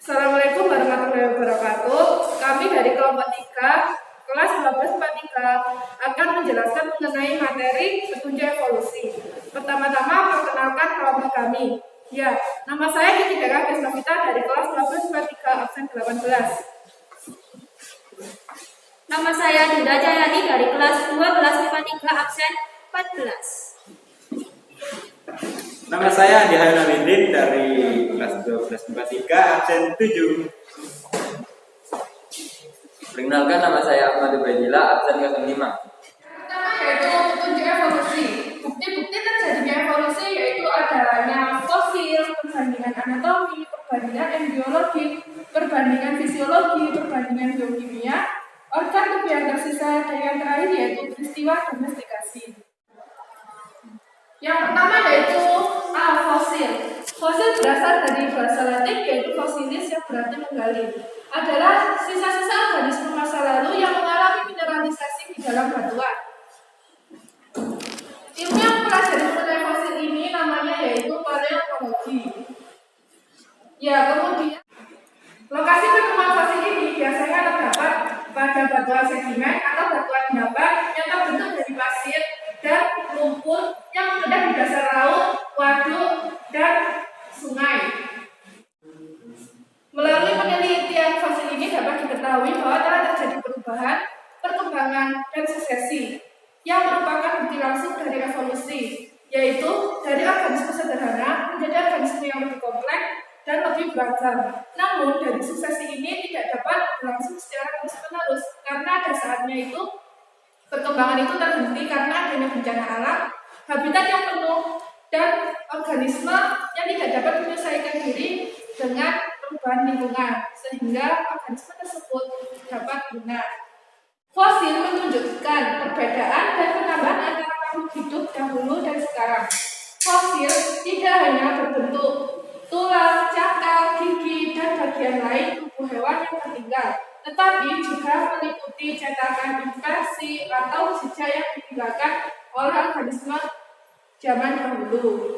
Assalamualaikum warahmatullahi wabarakatuh. Kami dari kelompok 3, kelas 1243 akan menjelaskan mengenai materi petunjuk evolusi. Pertama-tama perkenalkan kelompok kami. Ya, nama saya Kiki Dara Desnovita dari kelas 1243 absen 18. Nama saya Dinda Jayani dari kelas 1253 absen 14. Nama saya Andi Hayun Amindin dari kelas 1243 absen 7. Perkenalkan, nama saya Ahmad Ubaidillah absen 05. Pertama yaitu petunjuk evolusi. Bukti-bukti terjadinya evolusi yaitu adanya fosil, perbandingan anatomi, perbandingan embriologi, perbandingan fisiologi, perbandingan biokimia, organ tubuh yang tersisa, dan yang terakhir yaitu peristiwa domestikasi. Yang pertama yaitu fosil. Fosil berasal dari bahasa Latin yaitu fossilis yang berarti menggali. Adalah sisa-sisa organisme masa lalu yang mengalami mineralisasi di dalam batuan. Ilmu yang mempelajari mengenai fosil ini namanya yaitu paleontologi. Ya, kemudian lokasi penemuan fosil ini biasanya terdapat pada batuan sedimen atau batuan endapan yang terbentuk dari pasir dan lumpur yang mengendap di dasar laut, waduk, dan sungai. Melalui penelitian fosil ini dapat diketahui bahwa telah terjadi perubahan, perkembangan, dan suksesi yang merupakan bukti langsung dari evolusi, yaitu dari organisme sederhana menjadi organisme yang lebih kompleks dan lebih beragam. Namun dari suksesi ini tidak dapat berlangsung secara terus-menerus karena ada saatnya itu perkembangan itu terhenti karena adanya bencana alam, habitat yang penuh, dan organisme yang tidak dapat menyelesaikan diri dengan perubahan lingkungan, sehingga organisme tersebut dapat punah. Fosil menunjukkan perbedaan dan penambahan antara makhluk hidup dahulu dan sekarang. Fosil tidak hanya berbentuk tulang, cangkang, gigi, dan bagian lain tubuh hewan yang tertinggal, tetapi juga meliputi cetakan impresi atau jejak yang ditinggalkan oleh organisme zaman dahulu.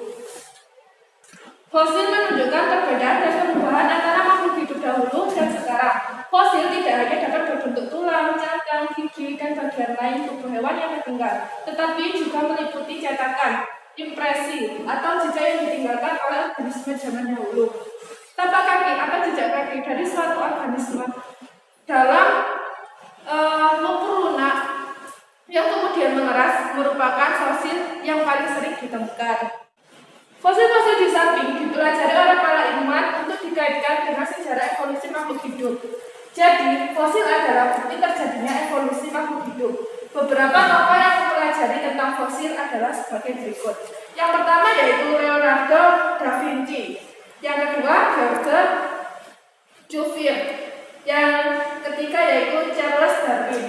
Fosil menunjukkan perbedaan dan perubahan antara makhluk hidup dahulu dan sekarang. Fosil tidak hanya dapat berbentuk tulang, cangkang, gigi, dan bagian lain tubuh hewan yang tertinggal, tetapi juga meliputi cetakan, impresi, atau jejak yang ditinggalkan oleh organisme zaman dahulu. Tapak kaki atau jejak kaki dari suatu organisme dalam lumpur lunak yang kemudian mengeras merupakan fosil yang paling sering ditemukan. Fosil-fosil di samping dipelajari oleh para ilmuwan untuk dikaitkan dengan sejarah evolusi makhluk hidup. Jadi, fosil adalah bukti terjadinya evolusi makhluk hidup. Beberapa tokoh yang mempelajari tentang fosil adalah sebagai berikut. Yang pertama yaitu Leonardo da Vinci. Yang kedua, George Cuvier. Yang ketiga yaitu Charles Darwin.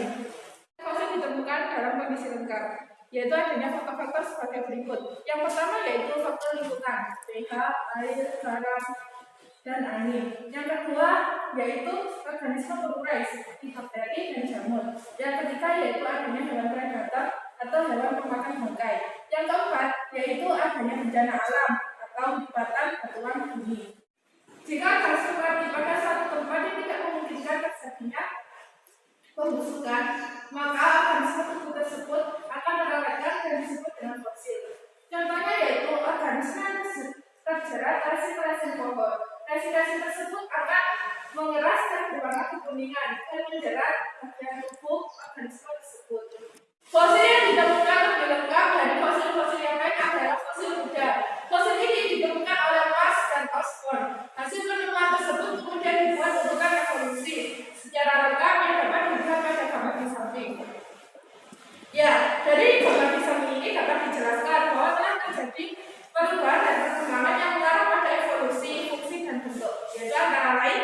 Fosil ditemukan dalam kondisi lengkap, yaitu adanya faktor-faktor sebagai berikut. Yang pertama yaitu faktor lingkungan, pH, air, garam, dan angin. Yang kedua yaitu organisme berurai seperti bakteri dan jamur. Yang ketiga yaitu adanya hewan predator atau hewan pemakan bangkai. Yang keempat yaitu adanya bencana alam atau lipatan batuan bumi. Jika tersebar pada satu tempat yang tidak memungkinkan terjadinya pembusukan, maka organisme tersebut akan merawatkan dan disebut dengan fosil. Contohnya yaitu organisme yang terjerat resin pohon. Resin tersebut akan mengeras dan berwarna kekuningan dan menjerat bagian tubuh organisme tersebut. Fosil yang ditemukan lebih lengkap dari fosil-fosil yang lain adalah fosil kuda. Fosil ini ditemukan oleh Mas dan Osborn. Hasil penemuan tersebut kemudian dibuat rujukan evolusi secara lengkap yang dapat dilihat pada gambar di samping. Ya, dari gambar di samping ini dapat dijelaskan bahwa telah terjadi perubahan dan perkembangan yang mengarah pada evolusi, fungsi, dan bentuk. Yaitu antara lain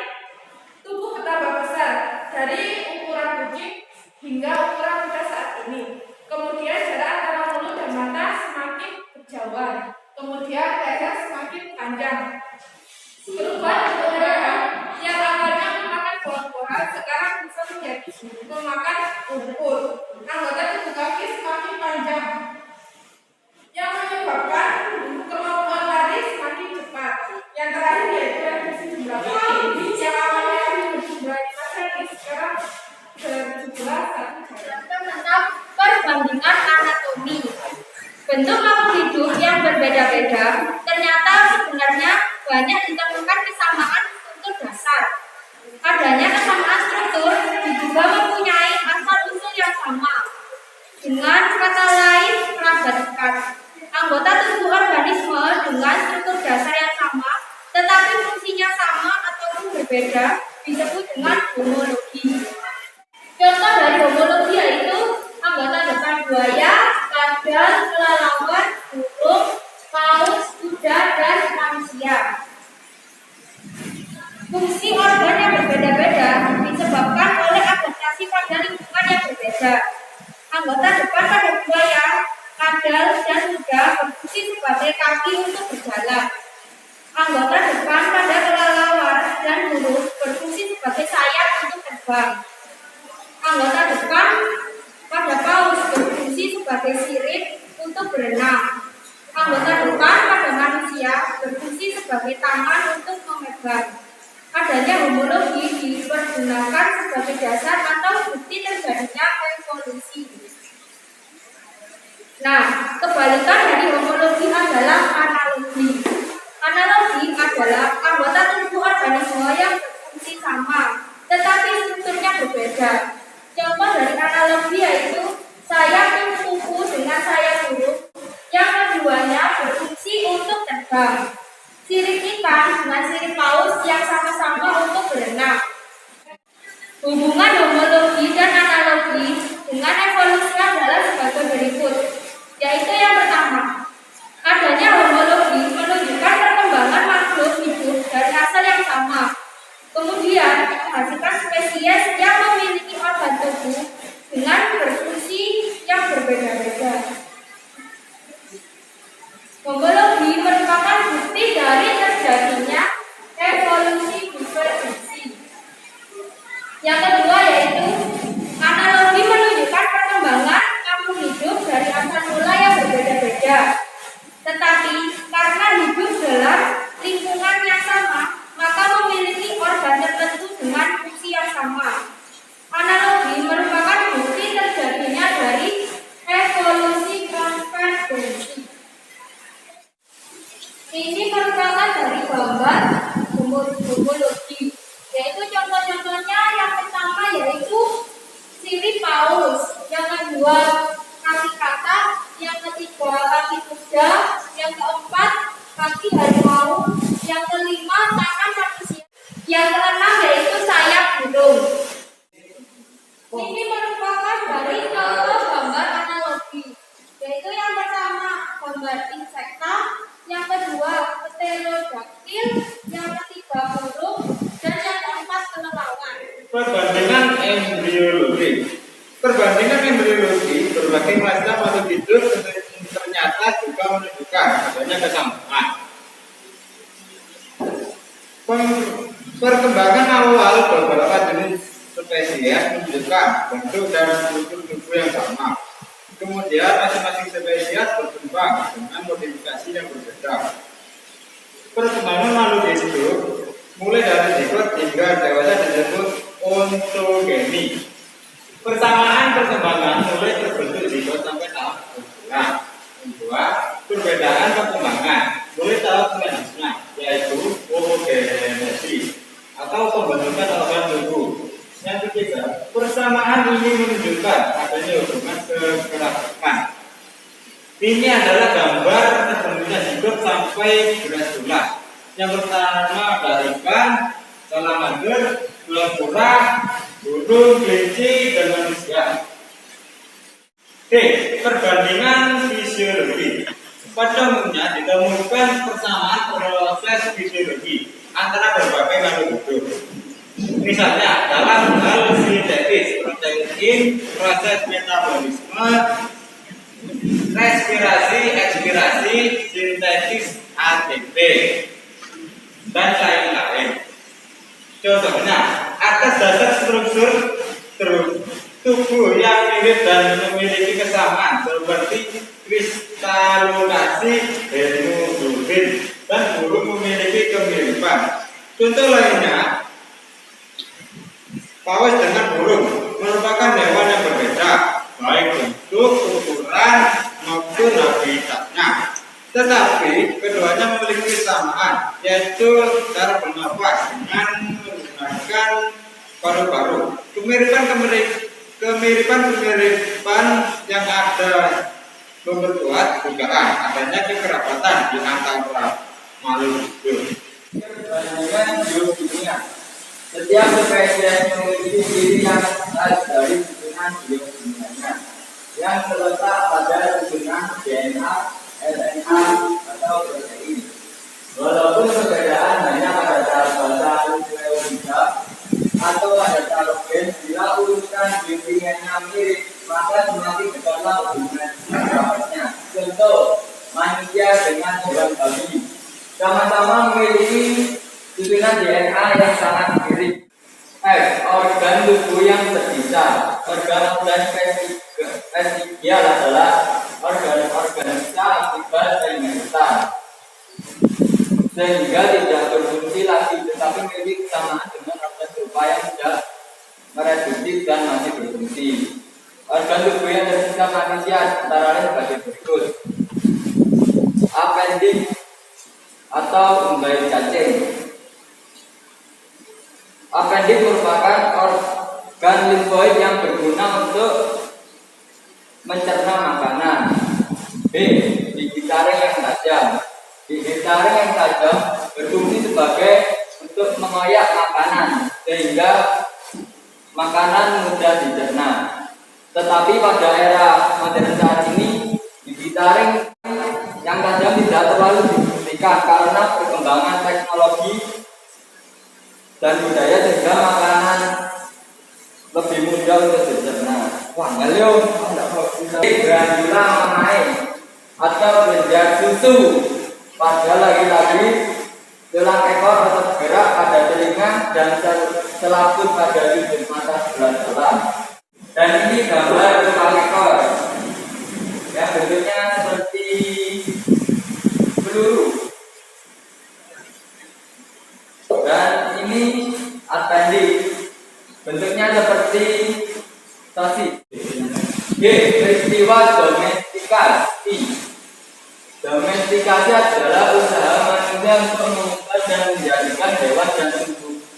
tubuh bertambah besar dari ukuran kucing hingga ukuran kuda saat ini. Kemudian jarak antara mulut dan mata semakin berjauhan. Kemudian leher semakin panjang. Perubahan bentuk leher yang awalnya memakan buah-buahan sekarang bisa menjadi memakan lumpur. Anggota tubuh kaki semakin panjang, yang menyebabkan kemampuan lari semakin cepat. Yang terakhir yaitu reduksi jumlah kaki yang berbeda disebut dengan homologi. Contoh dari homologi yaitu anggota depan buaya, kadal, kelelawar, burung, paus, kuda, dan manusia. Fungsi organ yang berbeda-beda disebabkan oleh adaptasi pada lingkungan yang berbeda. Anggota depan pada buaya, kadal, dan kuda berfungsi sebagai kaki untuk berjalan. Anggota depan pada kelelawar dan burung berfungsi sebagai sayap untuk terbang. Anggota depan pada paus berfungsi sebagai sirip untuk berenang. Anggota depan pada manusia berfungsi sebagai tangan untuk memegang. Adanya homologi dipergunakan sebagai dasar atau bukti terjadinya evolusi. Nah, kebalikan dari homologi adalah analogi. Analogi adalah anggota tubuh organisme yang berfungsi sama, tetapi strukturnya berbeda. Contoh dari analogi yaitu sayap kuku dengan sayap burung, yang keduanya berfungsi untuk terbang. Sirip ikan dengan sirip paus yang sama-sama untuk berenang. Hubungan homologi dan analogi dengan evolusi adalah sebagai berikut, yaitu yang pertama, adanya homologi menunjukkan perkembangan makhluk hidup dari asal yang sama, kemudian menghasilkan spesies yang memiliki organ tubuh dengan berfungsi yang berbeda-beda. Homologi merupakan bukti dari terjadinya evolusi divergensi. Yang kedua yaitu analogi menunjukkan perkembangan makhluk hidup dari asal mula yang berbeda-beda. Tetapi karena hidup dalam lingkungan yang sama, maka memiliki organ tertentu dengan fungsi yang sama. Analogi merupakan bukti terjadinya dari evolusi konvergensi. Ini merupakan dari gambar homologi, yaitu contoh-contohnya yang pertama yaitu sirip paus, yang kedua kaki katak, yang ketiga kaki kuda, yang keempat kaki harimau, yang kelima tangan manusia, yang keenam yaitu sayap burung. Ini merupakan dari contoh gambar analogi, yaitu yang pertama gambar insekta, yang kedua pterodaktil, yang ketiga burung, dan yang keempat kelelawar. Perbandingan embriologi. Perbandingan embriologi berbagai macam makhluk hidup ternyata juga menunjukkan adanya kesamaan. Perkembangan awal beberapa jenis spesies menunjukkan bentuk dan struktur tubuh yang sama. Kemudian masing-masing spesies berkembang dengan modifikasi yang berbeda. Perkembangan makhluk hidup mulai dari zigot hingga dewasa disebut ontogeny. Persamaan perkembangan mulai terbentuk zigot sampai tahap berbulan. Kedua, perbedaan perkembangan mulai tahap selanjutnya yaitu oogenesis atau pembentukan organ tubuh. Yang ketiga, persamaan ini menunjukkan adanya hubungan kekerasan. Ini adalah gambar terbentuknya zigot sampai belas-belas. Yang pertama dari ikan, salamander, ular kura, burung, kelinci, dan manusia. D. Perbandingan fisiologi. Pada umumnya ditemukan persamaan proses fisiologi antara berbagai makhluk hidup. Misalnya dalam hal sintetis protein, proses metabolisme, respirasi, ekspirasi, sintesis ATP, dan lain-lain. Contohnya, atas dasar struktur tubuh yang mirip dan memiliki kesamaan seperti kristalulasi hemoglobin dan burung memiliki kemiripan. Contoh lainnya, paus dengan burung merupakan hewan yang berbeda, baik bentuk, ukuran, maupun habitatnya. Tetapi keduanya memiliki kesamaan, yaitu cara bernafas dengan menggunakan paru-paru. Kemiripan yang ada memperkuat dugaan adanya kekerabatan di antara makhluk hidup. Perbandingan biokimia. Setiap spesies memiliki ciri yang khas dari susunan biokimia yang terletak pada susunan DNA, RNA, atau protein. Walaupun perbedaan hanya pada tahap basal nukleotida atau pada tahap gen, bila urutan biokimianya mirip, maka semakin dekatlah hubungan antaranya. Contoh, manusia dengan hewan babi sama-sama memiliki susunan DNA yang sangat mirip. F. Organ tubuh yang terbisa. Organ spesial adalah organ-organ bisa akibat sehingga sehingga tidak berfungsi lagi, tetapi memiliki kesamaan dengan organ serupa yang tidak mereduksi dan masih berfungsi. Organ tubuh yang tersisa manusia antara lain sebagai berikut: appendix atau umbai cacing. Appendix merupakan organ limfoid yang berguna untuk mencerna makanan. B. Gigi taring yang tajam. Gigi taring yang tajam berfungsi sebagai untuk mengoyak makanan sehingga makanan mudah dicerna. Tetapi pada era modern saat ini, gigi taring yang tajam tidak terlalu dibuktikan karena perkembangan teknologi dan budaya sehingga makanan lebih mudah untuk dicerna. Wah, ngelio, granula mamae atau kelenjar susu. Pada lagi-lagi tulang ekor tetap bergerak pada telinga dan selaput pada hidung mata sebelah dalam. Dan ini gambar tulang ekor. Ya, bentuknya seperti peluru. Dan ini appendix, bentuknya seperti sosis. G. Peristiwa domestikasi. Domestikasi adalah usaha manusia untuk mengubah dan menjadikan hewan dan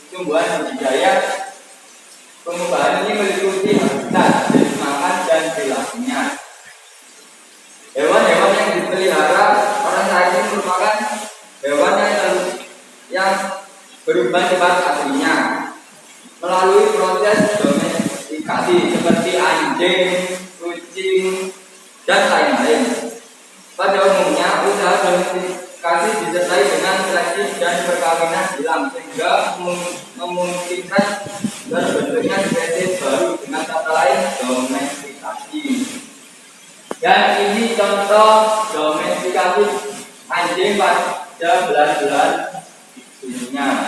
tumbuhan budidaya. Pengubahan ini meliputi habitat, jenis makan, dan perilakunya. Hewan-hewan yang dipelihara orang saat ini merupakan hewan yang berubah sifat aslinya melalui proses domestikasi seperti anjing, kucing, dan lain-lain. Pada umumnya, usaha domestikasi disertai dengan seleksi dan perkawinan silang sehingga memungkinkan terbentuknya spesies baru, dengan kata lain domestikasi. Dan ini contoh domestikasi anjing pada belahan-belahan dunia.